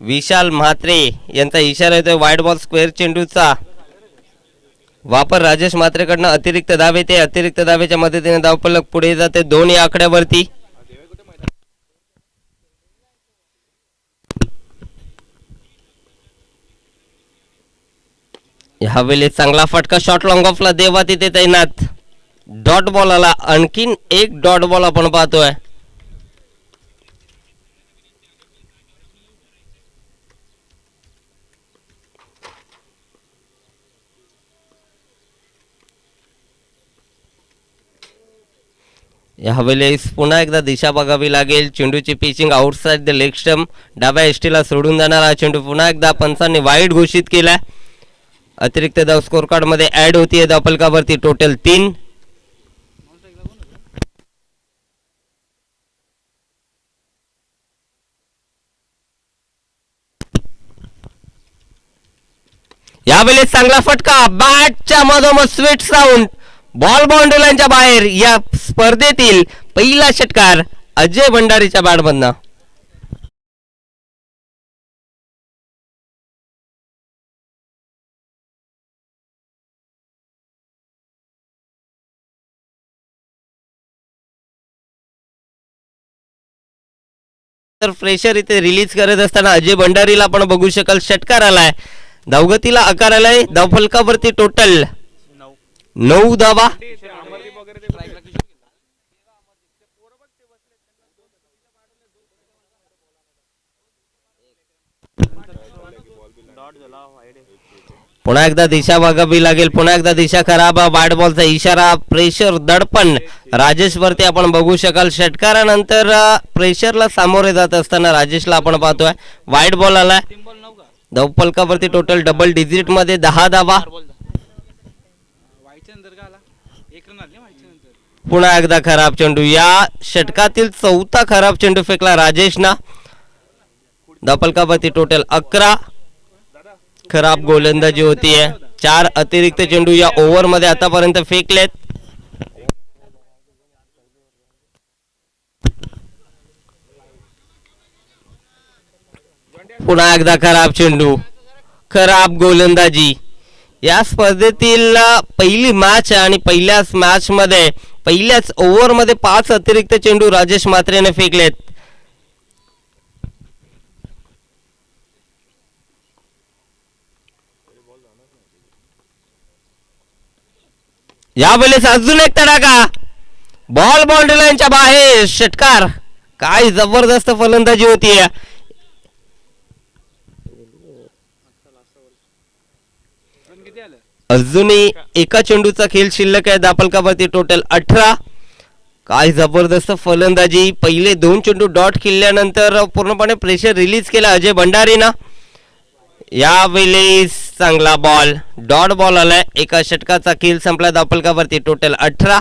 विशाल म्हात्रे यांचा इशारा येतोय. वाईड बॉल स्क्वेअर चेंडूचा वापर राजेश म्हात्रेकडनं. अतिरिक्त धाव येते. अतिरिक्त धावेच्या मदतीने धावफलक पुढे जाते 2 या आकड्यावरती. ह्यावेळी चांगला फटका शॉट लॉंग ऑफला देवा तिथे तैनात. डॉट बॉल आला. आणखीन एक डॉट बॉल आपण पाहतोय. यावेळेस पुन्हा एकदा दिशा बघावी लागेल. चेंडूची pitching outside the leg stump. डाव्या एष्टीला सोडून जाणार हा चेंडू पुन्हा एकदा पंचांनी वाईड घोषित केलाय. अतिरिक्त धाव स्कोर कार्ड मध्ये ऍड होतीये धावफलकावरती. टोटल 3. यावेळेस चांगला फटका. बॅटच्या मधोमध स्वीट साऊंड. बॉल बाउंड्री लाईनच्या बाहेर. या स्पर्धेतील पहिला षटकार अजय भंडारीच्या बॅटमधनं. तर प्रेशर इथे रिलीज करत असताना अजय भंडारीला आपण बघू शकाल. षटकार आलाय. धावगतीला आकार आलाय. धावफलकावरती टोटल 9 धावा. पुन्हा एकदा दिशा बघावी लागेल. पुन्हा एकदा दिशा खराब. वाईड बॉलचा इशारा. प्रेशर दडपण राजेश वरती आपण बघू शकाल. षटकारानंतर प्रेशरला सामोरे जात असताना राजेशला आपण पाहतोय. वाईड बॉल आलाय. धावफलकावरती टोटल डबल डिजिट मध्ये 10 धावा. पुन्हा एकदा खराब चेंडू. या षटकातील 4था खराब चेंडू फेकला राजेशना. धावफलकावरती टोटल 11. खराब गोलंदाजी होतीये. 4 अतिरिक्त चेंडू या ओव्हर मध्ये आतापर्यंत फेकलेत. पुन्हा एकदा खराब चेंडू. खराब गोलंदाजी. या स्पर्धेतील पहिली मॅच आणि पहिल्याच मॅच मध्ये पहिल्याच ओव्हर मध्ये 5 अतिरिक्त चेंडू राजेश म्हात्रेने फेकलेत. यावेळेस अजून एक तडाखा. बॉल बाउंड्री लाईनच्या बाहेर. षटकार. काय जबरदस्त फलंदाजी होती. अजूनही एका चेंडूचा खेळ शिल्लक आहे. धावफलकावरती टोटल 18. काय जबरदस्त फलंदाजी. पहिले 2 चेंडू डॉट खेळल्यानंतर पूर्णपणे प्रेशर रिलीज केला अजय भंडारीनं. यावेळेस चांगला बॉल. डॉट बॉल आलाय. एका षटकाचा खेळ संपला. धावफलकावरती टोटल 18.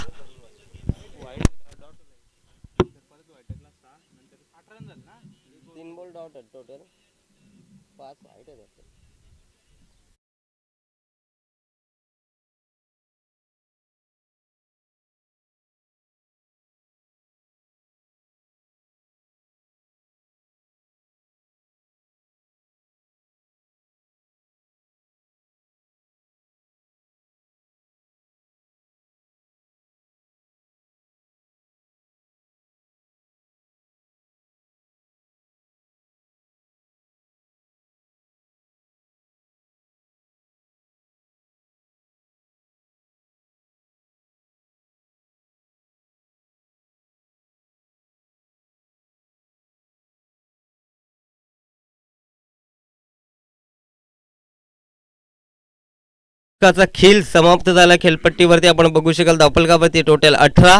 खेळ समाप्त झाला. खेळपट्टीवरती आपण बघू शकाल. धावफलकावरती टोटल 18.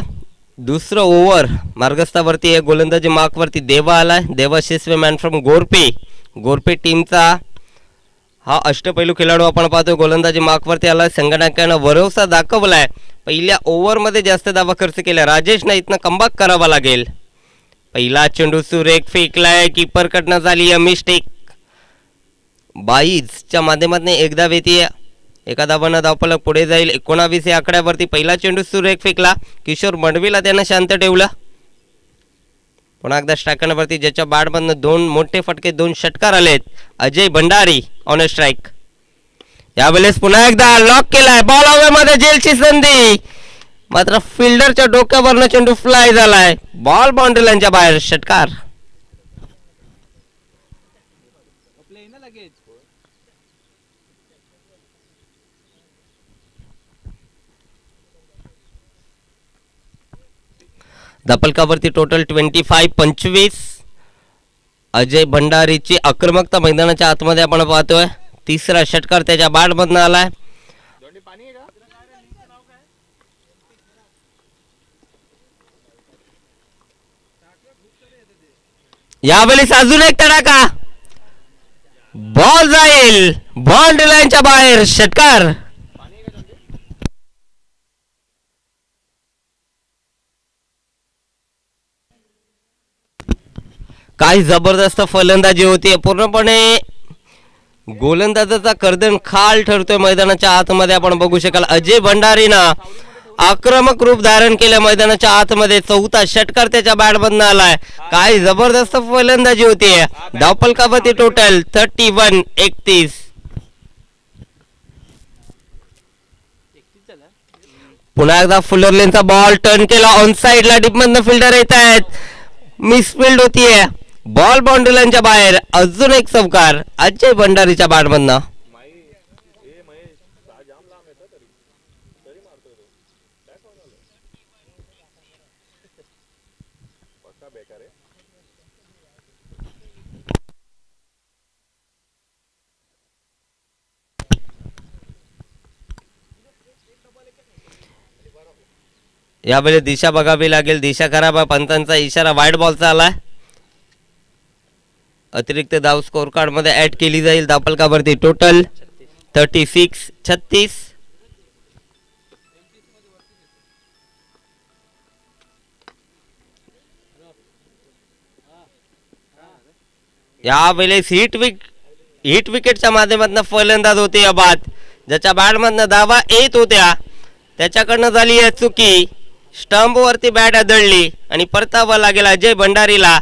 दुसरं ओव्हर मार्गस्थावरती आहे. गोलंदाजी मार्कवरती देवा आलाय. देवा शिस्वे मॅन फ्रॉम गोरपे टीमचा हा अष्टपैलू खेळाडू आपण पाहतो. गोलंदाजी मार्कवरती आलाय. संघटनानं भरोसा दाखवलाय. पहिल्या ओव्हर मध्ये जास्त धावा खर्च केल्या. राजेशना इथनं कमबॅक करावा लागेल. पहिला चेंडू सुरेख फेकलाय. कीपर कडनं झाली मिस्टेक. 22च्या माध्यमातून एकदा वेती. एका धावानं धावफलक पुढे जाईल. 19 या आकड्यावरती पहिला चेंडू सुरेख फेकला. किशोर मंडवीला त्यानं शांत ठेवलं. पुन्हा एकदा स्ट्रायकरवरती ज्याच्या बॅटमधनं 2 मोठे फटके 2 षटकार आलेत. Ajay Bhandari on a strike. यावेळेस पुन्हा एकदा लॉक केलाय. बॉल हवेमध्ये जेलची संधी, मात्र फिल्डरच्या डोक्यावरनं चेंडू फ्लाय झालाय. बॉल बाउंड्री लाईनच्या बाहेर. षटकार. धपलकावरती टोटल 25-25. अजय भंडारीची आक्रमकता मैदानाच्या आतमध्ये आपण पाहतोय. तिसरा षटकार त्याच्या बॅटमधनं आलाय. यावेळेस अजून एक तडाखा. बॉल जाईल बाउंड्री लाईनच्या बाहेर. षटकार. काही जबरदस्त फलंदाजी होती. पूर्णपणे गोलंदाजाचा कर्दन खाल ठरतोय मैदानाच्या आतमध्ये आपण बघू शकाल. अजय भंडारीनं आक्रमक रूप धारण केलं मैदानाच्या आतमध्ये. चौथा षटकार त्याच्या बॅटमधनं आलाय. काय जबरदस्त फलंदाजी होती. धावफलकावरती टोटल 31-31. पुन्हा एकदा फुलर लेनचा बॉल टर्न केला. ऑन साइडला डीप मधनं फिल्डर येत आहेत. मिसफिल्ड होतीये. बॉल बाउंड्री लाईनच्या बाहेर. अजून एक चौकार अजय भंडारीच्या बॅटमधनं. यावेळी दिशा बघावी लागेल. दिशा खराब आहे. पंतांचा इशारा वाईड बॉलचा आलाय. अतिरिक्त धाव स्कोर कार्ड मध्ये ऍड केली जाईल. धावफलकावरती टोटल 36-36. यावेळेस हिट विकेटच्या माध्यमातून फलंदाज होते या बाद. ज्याच्या बॅटमधनं धावा येत होत्या त्याच्याकडनं झाली आहे चुकी. स्टंप वरती बॅट आदळली आणि परतावा लागेल अजय भंडारीला.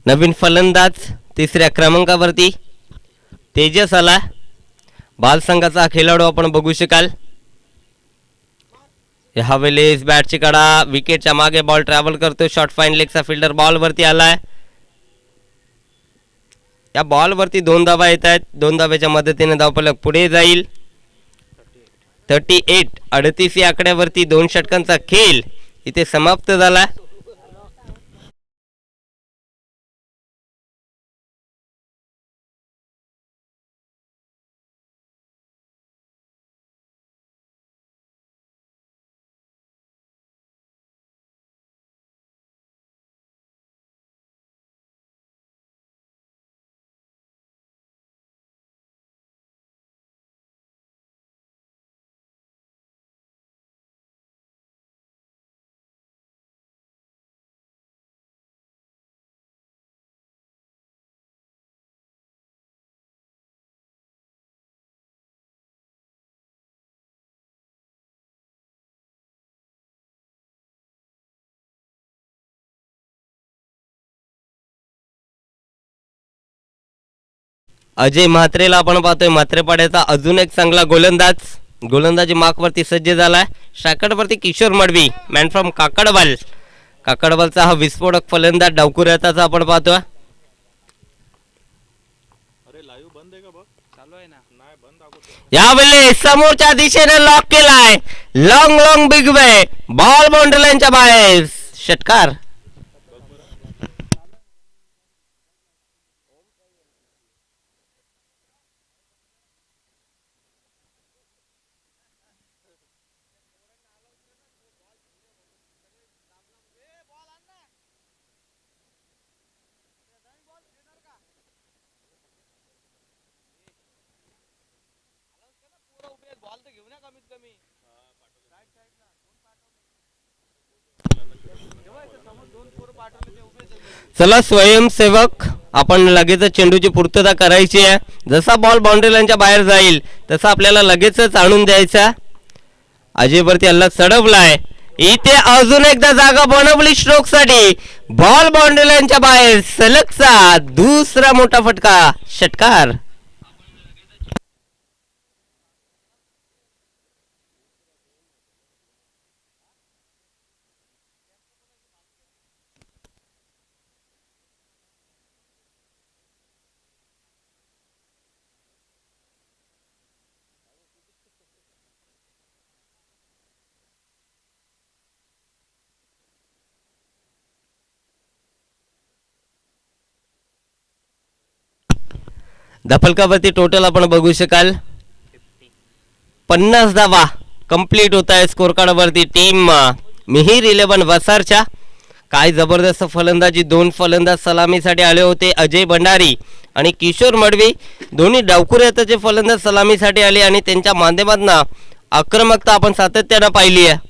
नवीन फलंदाज तिसऱ्या क्रमांकावरती तेजस आला. बाल संघाचा खेळाडू आपण बघू शकाल. यावेळेस बॅटची कडा विकेटच्या मागे बॉल ट्रॅव्हल करतो. शॉर्ट फाईन लेगचा फिल्डर बॉल वरती आलाय. या बॉल वरती 2 धावा येत आहेत. 2 धावेच्या मदतीने धावफलक पुढे जाईल. 38 या आकड्यावरती 2 षटकांचा खेळ इथे समाप्त झाला. अजय म्हात्रेला आपण पाहतोय. म्हात्रेपाड्याचा अजून एक चांगला गोलंदाजी मार्कवरती सज्ज झालाय. स्ट्रायकरवरती किशोर मडवी मॅन फ्रॉम काकडवाल. काकडवालचा हा विस्फोटक फलंदाज डावकुऱ्याचा आपण पाहतोय. यावेळी समोरच्या दिशेने लॉक केलाय. Long long big way ball boundary लाईनच्या बाहेर षटकार. चला स्वयंसेवक आपण लगेच चेंडूची पूर्तता करायची आहे. जसा बॉल बाउंड्री लाईनच्या बाहेर जाईल तसा आपल्याला लगेचच आणून द्यायचा. अजयवरती हल्ला चढवलाय. इथे अजून एकदा जागा बनवली स्ट्रोक साठी. बॉल बाउंड्री लाईनच्या बाहेर सलगचा दुसरा मोठा फटका षटकार. धफलकावरती टोटल आपण बघू शकाल 50 धावा कंप्लीट होत आहे स्कोर कार्डवरती टीम मिहिर 11 वसारच्या. काय जबरदस्त फलंदाजी. 2 फलंदाज सलामीसाठी आले होते. अजय भंडारी आणि किशोर मडवी दोन्ही डावखुऱ्याचे फलंदाज सलामीसाठी आले आणि त्यांच्या माध्यमातून आक्रमकता आपण सातत्यानं पाहिली आहे.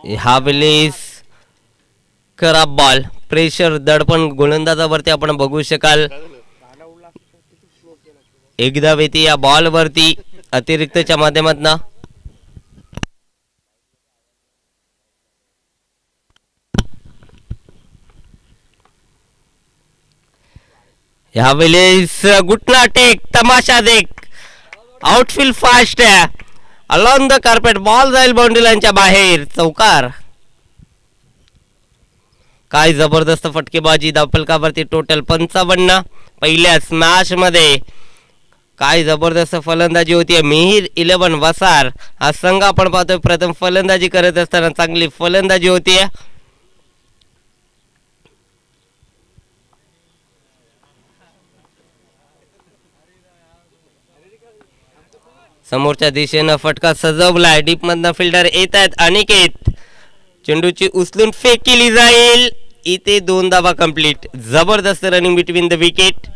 ह्यावेळेस खराब बॉल प्रेशर दडपण गोलंदाजावरती आपण बघू शकाल. एकदा वेती या बॉल वरती अतिरिक्तच्या माध्यमातून ह्यावेळेस गुटना टेक तमाशा देख outfield fast along the carpet ball जाईल बाउंड्री लाईनच्या बाहेर चौकार. काय जबरदस्त फटकेबाजी. धावफलकावरती टोटल 55. पहिल्या स्मॅश मध्ये काय जबरदस्त फलंदाजी होती. मिहिर 11 वसार हा संघ आपण पाहतोय प्रथम फलंदाजी करत असताना चांगली फलंदाजी होती. समोरच्या दिशेनं फटका सजवलाय. डीप मधनं फिल्डर येत आहेत. अनिकेत चेंडूची उचलून फेक केली जाईल. इथे 2 धावा कंप्लीट. जबरदस्त रनिंग बिटवीन द विकेट.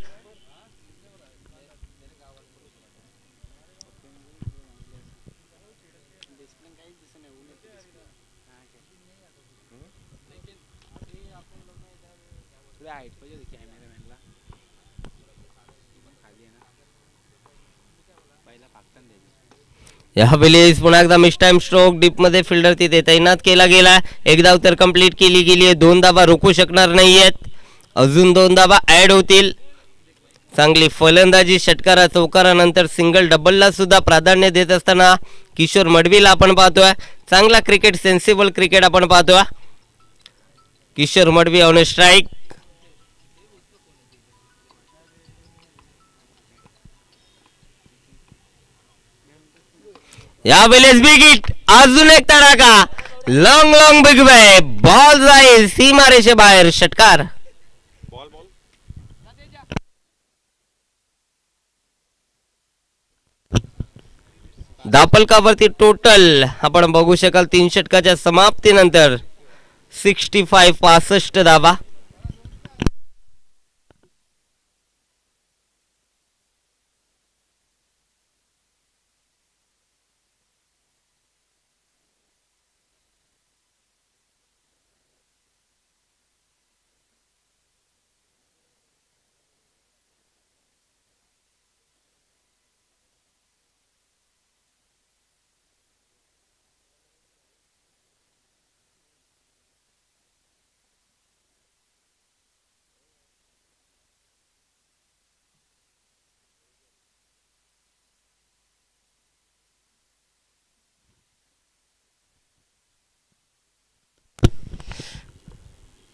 यावेळेस पुन्हा एकदा मिस टाइम स्ट्रोक डीप मध्ये फिल्डर तिथे तैनात केला गेला. एक धाव तर कंप्लीट केली गेली आहे. 2 धावा रोखू शकणार नाहीयेत. अजून 2 धावा ऍड होतील. चांगली फलंदाजी षटकारा चौकारानंतर सिंगल डबलला सुद्धा प्राधान्य देत असताना किशोर मडवीला आपण पाहतोय. चांगला क्रिकेट सेन्सिबल क्रिकेट आपण पाहतोय. Kishore Madvi on strike. यावेळेस बिग हिट अजून एक तडाखा. Long long big way ball जाईल सीमारेषे बाहेर षटकार. धावफलकावरती टोटल आपण बघू शकाल 3 षटकाच्या समाप्तीनंतर 65 धावा.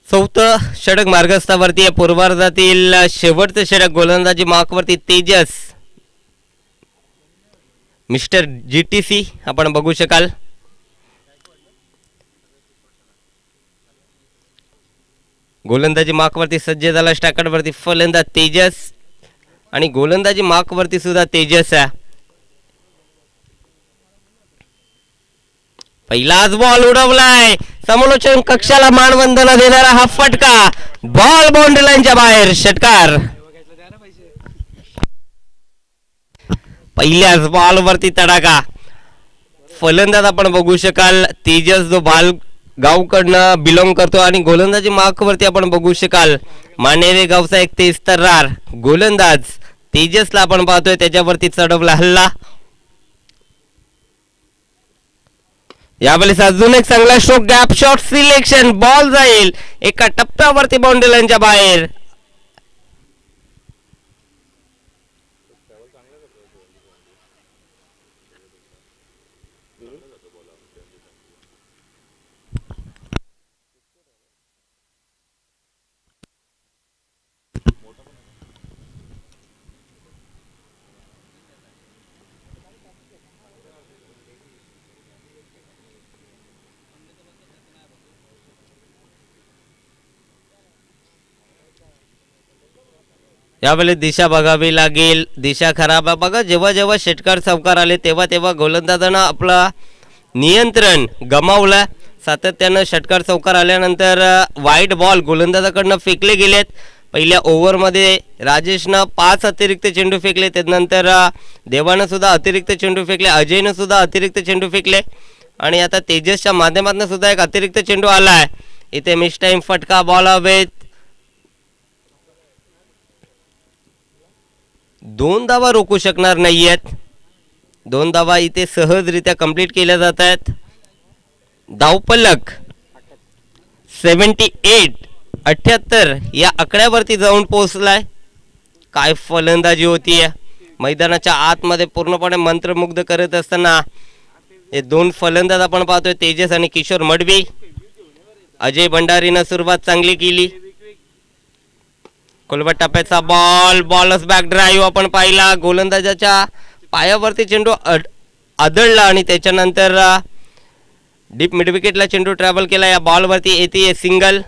चौथं षटक मार्गस्थावरती आहे. पूर्वार्धातील शेवटचं षटक गोलंदाजी मार्कवरती तेजस मिस्टर GTC आपण बघू शकाल. गोलंदाजी मार्कवरती सज्ज झाला. स्टॅकरवरती फलंदाज तेजस आणि गोलंदाजी मार्कवरती सुद्धा तेजस आहे. पहिलाच बॉल उडवलाय. समालोचन कक्षाला मानवंदना देणारा हा फटका. बॉल बाउंड्री लाईनच्या बाहेर. षटकार. पहिल्याच बॉलवरती तडाखा. फलंदाज आपण बघू शकाल तेजस जो गावकडनं बिलॉंग करतो आणि गोलंदाजी मार्कवरती आपण बघू शकाल मानेरे गावचा एक तेज तर्रार गोलंदाज तेजसला आपण पाहतोय त्याच्यावरती चढवला हल्ला. यावेळेस अजून एक चांगला stroke gap shot selection. Ball जाईल एका टप्प्यावरती बाउंड्री लाईनच्या बाहेर. यावेळेस दिशा बघावी लागेल. दिशा खराब आहे बघा. जेव्हा जेव्हा षटकार चौकार आले तेव्हा तेव्हा गोलंदाजानं आपला नियंत्रण गमावलं. सातत्यानं षटकार चौकार आल्यानंतर वाईट बॉल गोलंदाजाकडनं फेकले गेलेत. पहिल्या ओव्हरमध्ये राजेशनं 5 अतिरिक्त चेंडू फेकले. त्यानंतर देवानं सुद्धा अतिरिक्त चेंडू फेकले. अजयनं सुद्धा अतिरिक्त चेंडू फेकले आणि आता तेजसच्या माध्यमातून सुद्धा एक अतिरिक्त चेंडू आला आहे. इथे मिस टाईम फटका बॉल हवेत. 2 धावा रोखू शकणार नाहीयेत. 2 धावा इथे सहजरित्या कंप्लीट केल्या जात आहेत. धावपलक 78 या आकड्यावरती जाऊन पोहोचलाय. काय फलंदाजी होतीये. मैदानाच्या आतमध्ये पूर्णपणे मंत्रमुग्ध करत असताना हे 2 फलंदाज आपण पाहतोय तेजस आणि किशोर मडवी. अजय भंडारीनं सुरुवात चांगली केली. खोलवट टप्प्याचा बॉलच बॅक ड्राईव्ह आपण पाहिला. गोलंदाजाच्या पायावरती चेंडू आदळला आणि त्याच्यानंतर डीप मिड विकेटला चेंडू ट्रॅव्हल केला. या बॉलवरती येते सिंगल.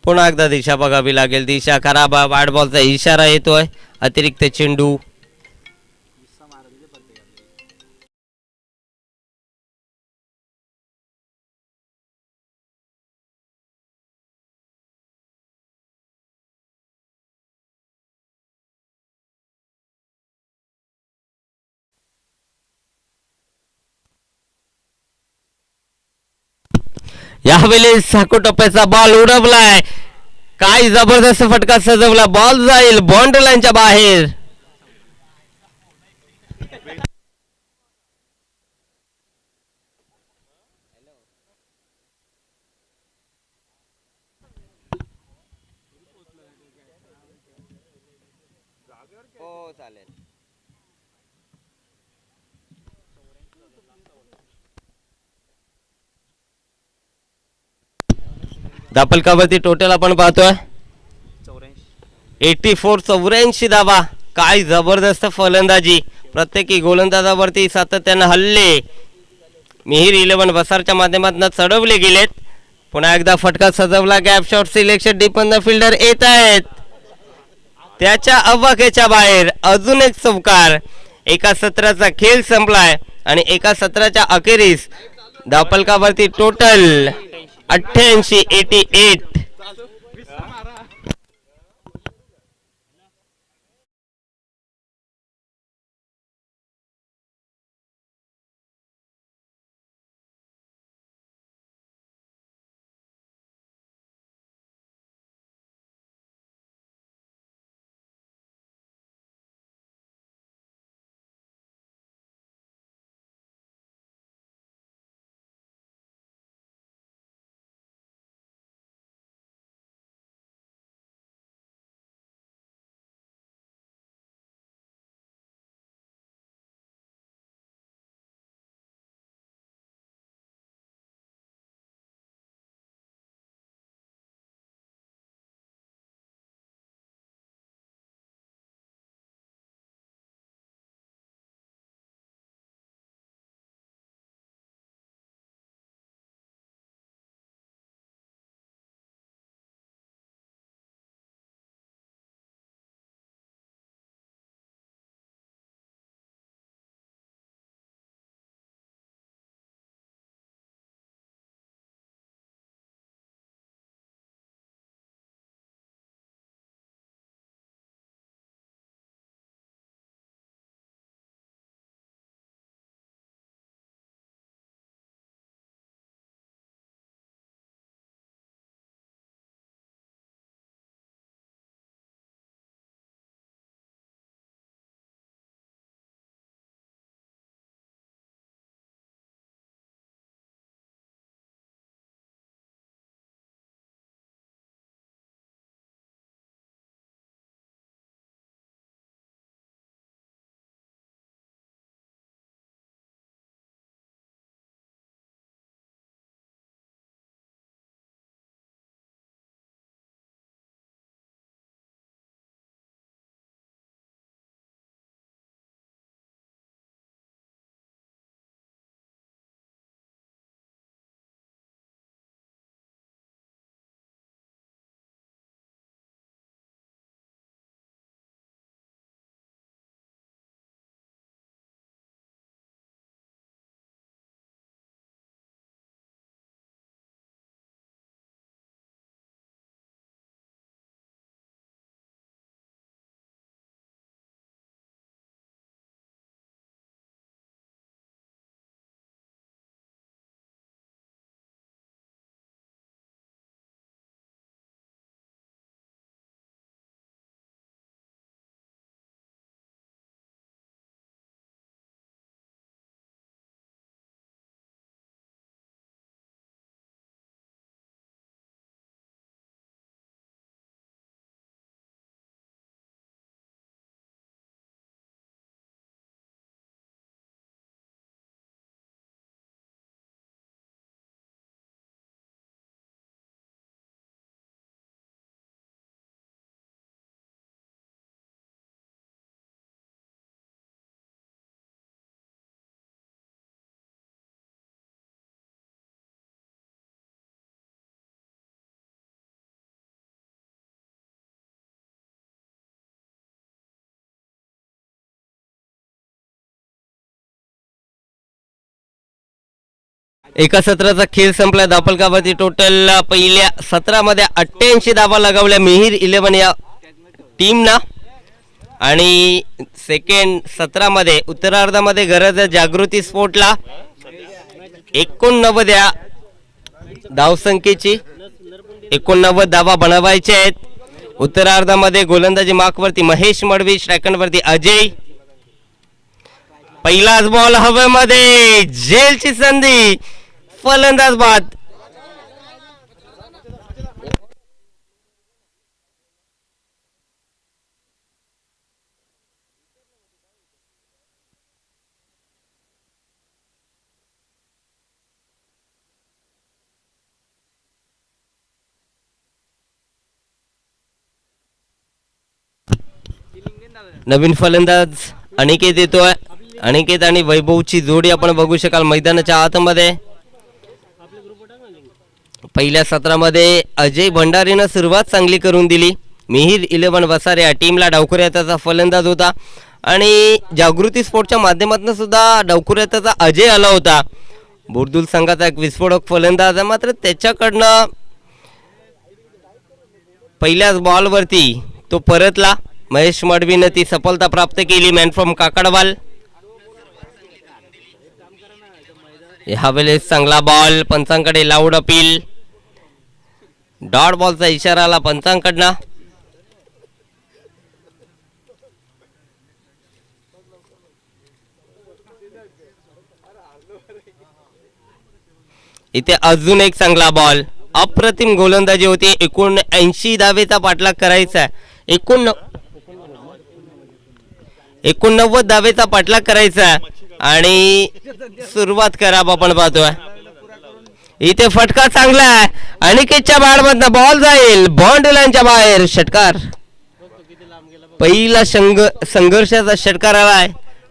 पुन्हा एकदा दिशा बघावी लागेल. दिशा खराब आहे. वाईट बॉलचा इशारा येतोय. अतिरिक्त चेंडू. यावेळेस साको टप्प्याचा बॉल उडवलाय. काय जबरदस्त फटका सजवला. बॉल जाईल बाउंड्री लाईनच्या बाहेर. हो चालेल. धापलकावरती टोटल आपण पाहतोय 84 धावा. काय जबरदस्त फलंदाजी. प्रत्येकी गोलंदाजावरती सातत्यानं हल्ले मिहिर 11 वसारच्या माध्यमातून चढवले गेलेत. पुन्हा एकदा फटका सजवला. Gap shot selection. Deepen the fielder येत आहेत त्याच्या अवाक्याच्या बाहेर. अजून एक चौकार. एका सत्राचा खेळ संपलाय आणि एका सत्राच्या अखेरीस धापलकावरती टोटल 88. एका सत्राचा खेळ संपला. धावफलकावरती टोटल पहिल्या सत्रामध्ये 88 धावा लगावल्या मिहीर 11 या टीमना. आणि सेकंड सत्रामध्ये उत्तरार्धामध्ये गरज जागृती स्पोर्टला 89 या धावसंख्येची 89 धावा बनवायचे आहेत. उत्तरार्धामध्ये गोलंदाजी मार्कवरती महेश मडवी, स्ट्रायकरवरती अजय. पहिलाच बॉल हवेमध्ये, झेलची संधी, फलंदाज बाद. नवीन फलंदाज अनिकेत येतोय. अनिकेत आणि वैभवची जोडी आपण बघू शकाल मैदानाच्या आतमध्ये. पहिल्या सत्रामध्ये अजय भंडारीनं सुरुवात चांगली करून दिली. मिहीर 11 वसारे या टीमला डावखुऱ्याचा फलंदाज होता आणि जागृती स्पोर्टच्या माध्यमातून सुद्धा डावखुऱ्याचा अजय आला होता. बुर्दुल संघाचा एक विस्फोटक फलंदाज आहे, मात्र त्याच्याकडनं पहिल्याच बॉलवरती तो परतला. महेश मडवीनं ती सफलता प्राप्त केली. Man from Kakadwal. ह्यावेळेस चांगला बॉल, पंचांकडे लाऊड अपील. डॉट बॉलचा इशारा आला पंचांकडनं. इथे अजून एक चांगला बॉल. अप्रतिम गोलंदाजी होती. 79 धावेचा पाठलाग करायचा. 89 धावेचा पाठलाग करायचा आणि सुरुवात करा आपण पाहतोय. इथे फटका चांगला आहे. अनिकेतच्या बॅटमधनं बॉल जाईल बाउंड्री लाईनच्या बाहेर. षटकार. पहिला संघर्षाचा षटकार आलाय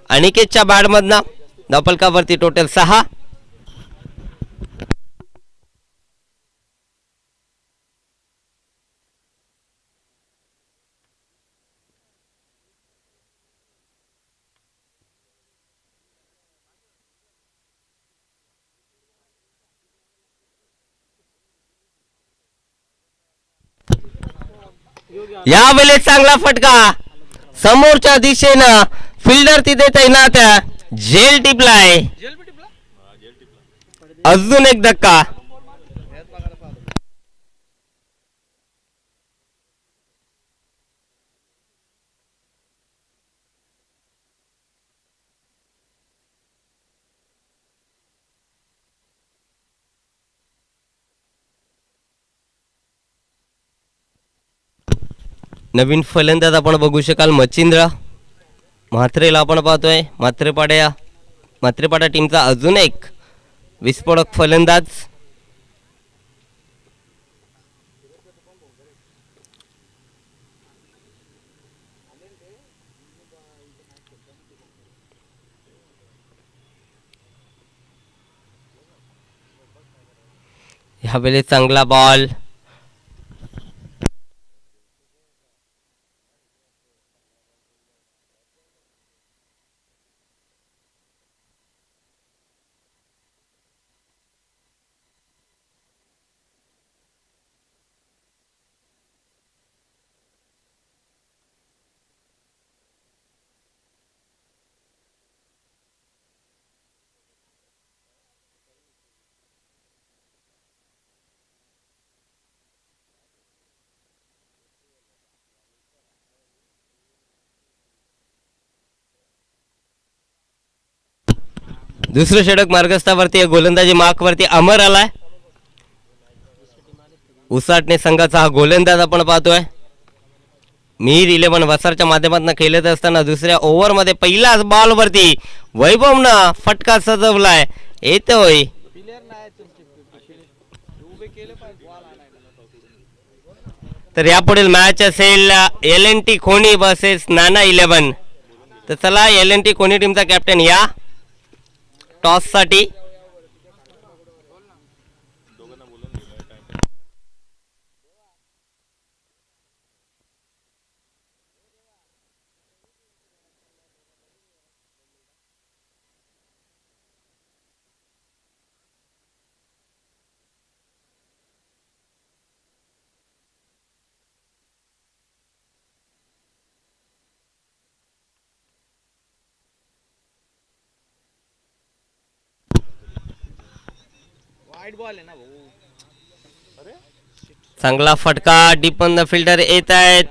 अनिकेतच्या बॅटमधनं. धावफलकावरती टोटल 6. यावेळेस चांगला फटका समोरच्या दिशेनं. फिल्डर तिथे तैनात. झेल टिपलाय. अजून एक धक्का. नवीन फलंदाज आपण बघू शकाल मच्छिंद्र म्हात्रेला आपण पाहतोय. म्हात्रेपाडा टीमचा अजून एक विस्फोटक फलंदाज. ह्यावेळेस चांगला बॉल. दुसरं षटक मार्गस्थावरती गोलंदाजी मार्कवरती अमर आलाय. उसाटणे संघाचा हा गोलंदाज आपण पाहतोय. मिहीर 11 वसारच्या माध्यमातून खेळत असताना दुसऱ्या ओव्हरमध्ये पहिल्याच बॉलवरती वैभवनं फटका सजवलाय. येतोय तर यापुढील मॅच असेल LNT खोणी वर्सेस नाना 11. तर चला LNT खोणी टीमचा कॅप्टन या टॉस साठी. चांगला फटका डीप ऑन द फिल्डर येत आहेत.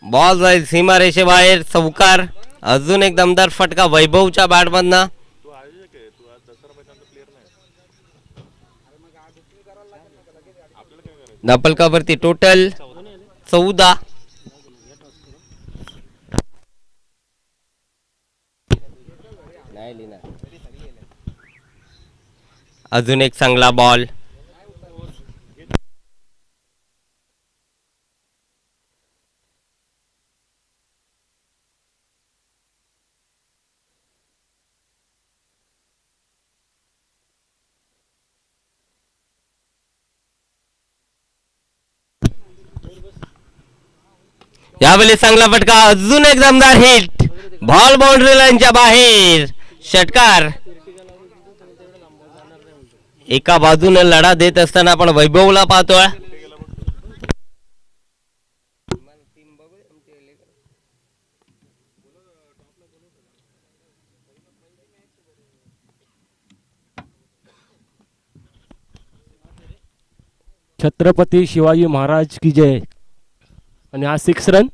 बॉल जाईल सीमारेषेबाहेर. चौकार. अजून एक दमदार फटका वैभवच्या बॅटमधनं. धापलकावरती टोटल 14. अजून एक चांगला बॉल. यावेळी चांगला फटका. अजून एक दमदार हिट. बॉल बाउंड्री लाईनच्या बाहेर. षटकार. एका बाजूने लढा देत असताना आपण वैभवला पाहतोय. छत्रपती शिवाजी महाराज की जय. आणि हा 6 रन.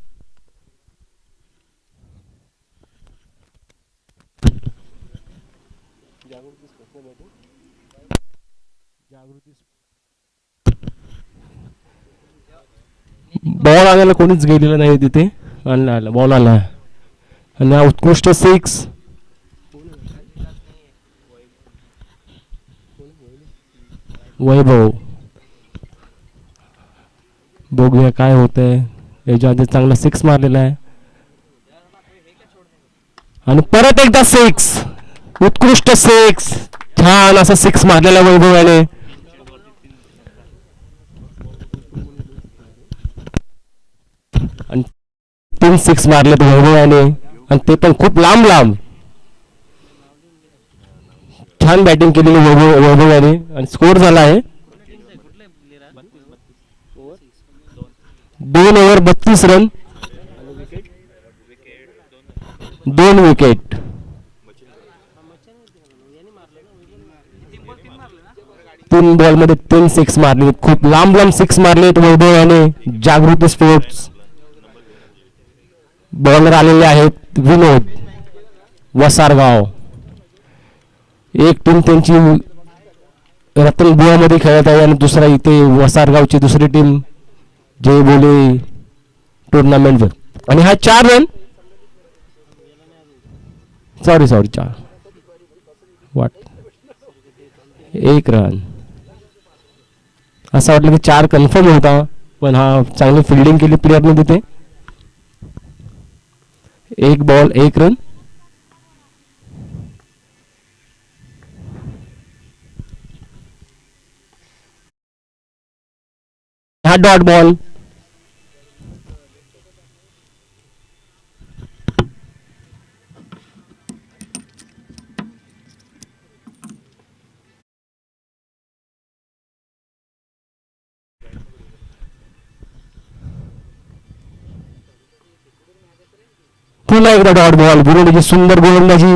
बॉल आणायला कोणीच गेलेलं नाही तिथे. आला बॉल आला आणि हा उत्कृष्ट 6. वैभव. बघूया काय होतंय. याच्या आधी चांगला 6 मारलेला आहे आणि परत एकदा 6. उत्कृष्ट 6. छान असा 6 मारलेला वैभव याने. आणि 3 6 मारलेत वैभव याने आणि ते पण खूप लांब लांब. छान बॅटिंग केलेली वैभव याने आणि स्कोर झाला आहे 2 ओव्हर 32 रन 2 विकेट. तीन बॉल मध्ये 3 6 मारले. खूप लांब लांब 6 मारलेत वैभव याने. जागृती स्पोर्ट्स. बॉलर आलेले आहेत विनोद वसारगाव. एक टीम त्यांची रतनबुवामध्ये खेळत आहे आणि दुसरा इथे वसारगावची दुसरी टीम जय बोले टुर्नामेंटवर. आणि हा 4 रन. सॉरी 4 वाट 1 रन. असं वाटलं की 4 कन्फर्म होता पण हा चांगली फिल्डिंग केली प्लेअरने तिथे. 1 बॉल 1 रन. हा डॉट बॉल. पुन्हा एकदा डॉट बॉल. विनोदची सुंदर गोलंदाजी.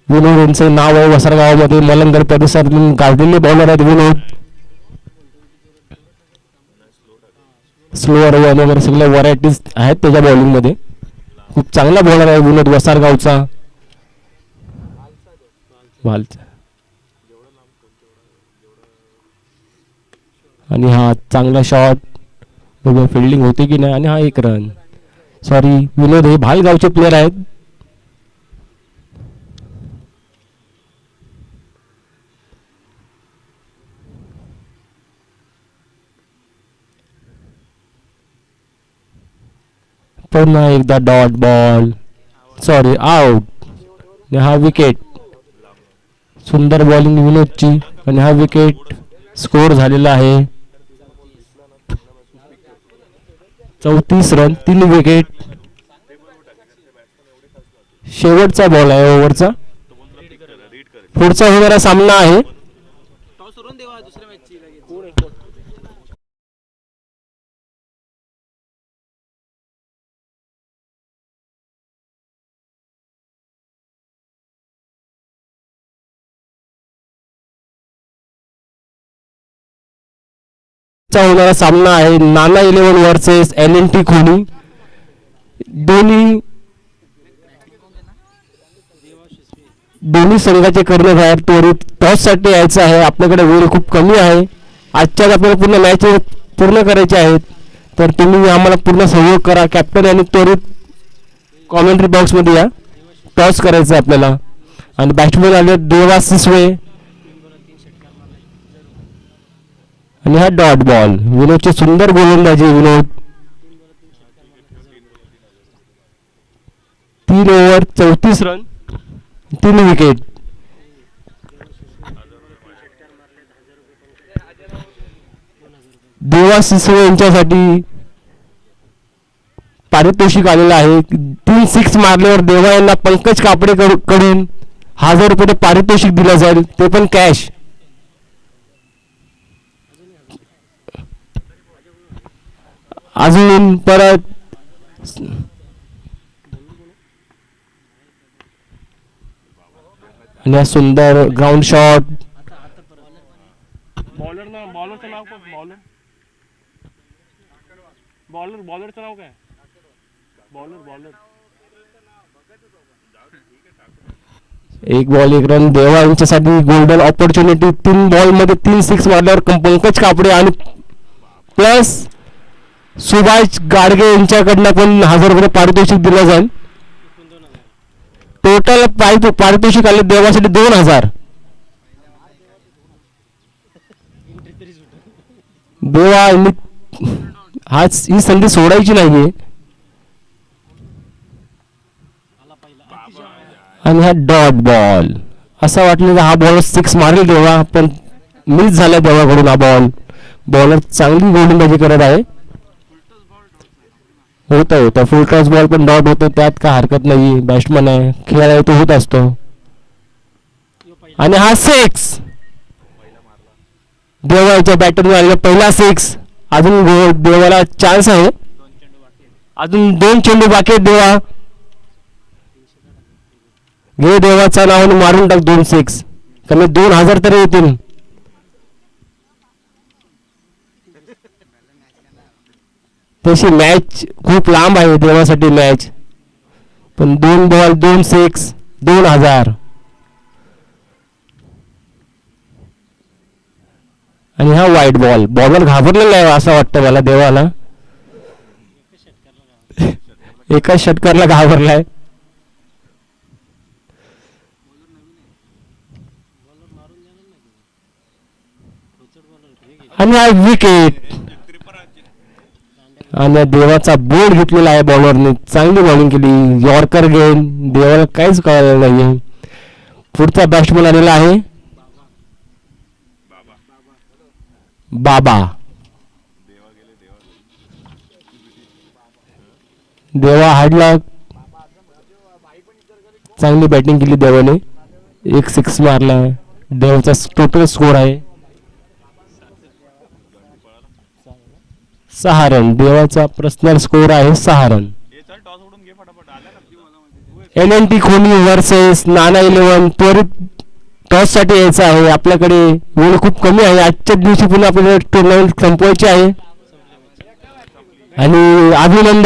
विनोद यांचं नाव आहे वसरगावमध्ये. मलंगर परिसरातून गाजलेले बॉलर आहेत विनोद. स्लोअर वगैरे सगळ्या व्हरायटीज आहेत त्याच्या बॉलिंग मध्ये. खूप चांगला बॉलर आहे विनोद वसारगावचा. आणि हा चांगला शॉट. बघूया फिल्डिंग होते की नाही. आणि हा 1 रन. सॉरी विनोद हे भालगावचे प्लेयर आहेत. पुन्हा एकदा डॉट बॉल. Sorry out. हा विकेट. सुंदर बॉलिंग विनोदची आणि हा विकेट. स्कोर झालेला आहे 34 रन 3 विकेट. शेवटचा बॉल आहे ओव्हरचा. पुढचा होणारा सामना आहे चा होणारा सामना आहे नाना 11 वर्सेस LNT खोनी. दोन्ही संघाचे कर्णधार त्वरित टॉस साठी यायचं आहे. आपल्याकडे वेळ खूप कमी आहे. आजच्याच आपल्याला पूर्ण मॅच पूर्ण करायचे आहेत, तर तुम्ही आम्हाला पूर्ण सहयोग करा. कॅप्टन आणि त्वरित कॉमेंट्री बॉक्समध्ये या. टॉस करायचं आहे आपल्याला. आणि बॅट्समॅन आले देवा सिसवे आणि हा डॉट बॉल. विनोदची सुंदर गोलंदाजी. विनोद 3 ओव्हर 34 रन 3 विकेट. देवा सिसवे यांच्यासाठी पारितोषिक आलेलं आहे. 3 6 मारल्यावर देवा यांना पंकज कापडे कडून 1000 रुपये पारितोषिक दिलं जाईल, ते पण कॅश. अजून परत आणि हा सुंदर ग्राउंड शॉट. बॉलरचं नाव काय? बॉलरचं नाव काय? बॉलर एक बॉल 1 रन. देवा यांच्यासाठी गोल्डन ऑपॉर्च्युनिटी. 3 बॉल मध्ये 3 6 मारल्यावर पंकज कापडे आणि प्लस सुभाष गाडगे यांच्याकडनं पण 1000 रुपये पारितोषिक दिलं जाईल. टोटल पारितोषिक आले देवासाठी 2000. देवा ही संधी सोडायची नाहीये. आणि हा डॉट बॉल. असं वाटलं की हा बॉल 6 मारेल देवा, पण मिस झाला देवाकडून हा बॉल. बॉलर चांगली गोलंदाजी करत आहे. होतं फुल टॉस बॉल पण डॉट होतं, त्यात काय हरकत नाही. बॅट्समन आहे, खेळायला तो होत असतो. आणि हा 6 देवाच्या बॅटरने आलेला पहिला 6. अजून देवाला चान्स आहे. अजून 2 चेंडू बाकी आहेत. देवा घे देवाच्या नावाने मारून टाक 2 6. कमी 2000 तरी येतील. तशी मॅच खूप लांब आहे देवासाठी मॅच, पण 2 बॉल 2 6 2000. आणि हा वाईट बॉल. बॉलर घाबरलेला आहे असं वाटतं मला देवाला. एकाच षटकारला घाबरलाय. आणि हा विकेट. आणि देवाचा बोर्ड घेतलेला आहे बॉलरने. चांगली बॉलिंग केली. Yorker game. देवाला काहीच कळालं नाहीये. पुढचा बॅट्समन आलेला आहे बाबा. देवा हाडला. चांगली बॅटिंग केली देवाने. 1 6 मारला. देवाचा टोटल स्कोर आहे 6 रन. देवाचा पर्सनल स्कोर आहे 6 रन. LNT खोनी वर्सेस नाना 11. त्वरित टॉस साठी यायचं आहे. आपल्याकडे वेळ खूप कमी आहे. आजच्या दिवशी पुन्हा आपल्याला टुर्नामेंट संपवायची आहे. आणि अभिनंदन.